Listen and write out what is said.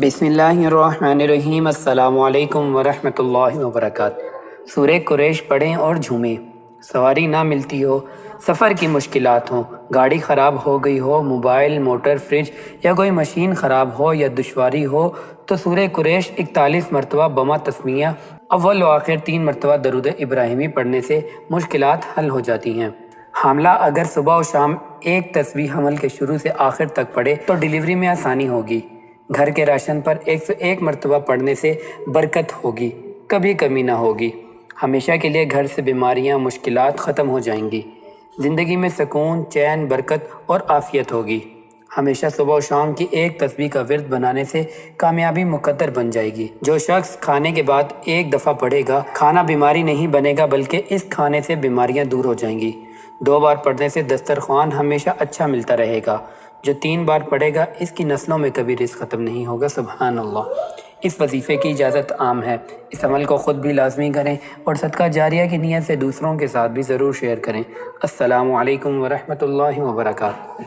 بسم اللہ الرحمن الرحیم۔ السلام علیکم ورحمۃ اللہ وبرکاتہ۔ سورہ قریش پڑھیں اور جھومیں۔ سواری نہ ملتی ہو، سفر کی مشکلات ہوں، گاڑی خراب ہو گئی ہو، موبائل، موٹر، فریج یا کوئی مشین خراب ہو یا دشواری ہو تو سورہ قریش 41 مرتبہ بما تسمیہ اول و آخر 3 مرتبہ درود ابراہیمی پڑھنے سے مشکلات حل ہو جاتی ہیں۔ حاملہ اگر صبح و شام ایک تسبیح حمل کے شروع سے آخر تک پڑھے تو ڈیلیوری میں آسانی ہوگی۔ گھر کے راشن پر 101 مرتبہ پڑھنے سے برکت ہوگی، کبھی کمی نہ ہوگی۔ ہمیشہ کے لیے گھر سے بیماریاں، مشکلات ختم ہو جائیں گی۔ زندگی میں سکون، چین، برکت اور عافیت ہوگی۔ ہمیشہ صبح و شام کی ایک تسبیح کا ورد بنانے سے کامیابی مقدر بن جائے گی۔ جو شخص کھانے کے بعد ایک دفعہ پڑھے گا، کھانا بیماری نہیں بنے گا بلکہ اس کھانے سے بیماریاں دور ہو جائیں گی۔ 2 بار پڑھنے سے دسترخوان ہمیشہ اچھا ملتا رہے گا۔ جو 3 بار پڑھے گا اس کی نسلوں میں کبھی رزق ختم نہیں ہوگا۔ سبحان اللہ۔ اس وظیفے کی اجازت عام ہے۔ اس عمل کو خود بھی لازمی کریں اور صدقہ جاریہ کی نیت سے دوسروں کے ساتھ بھی ضرور شیئر کریں۔ السلام علیکم ورحمۃ اللہ وبرکاتہ۔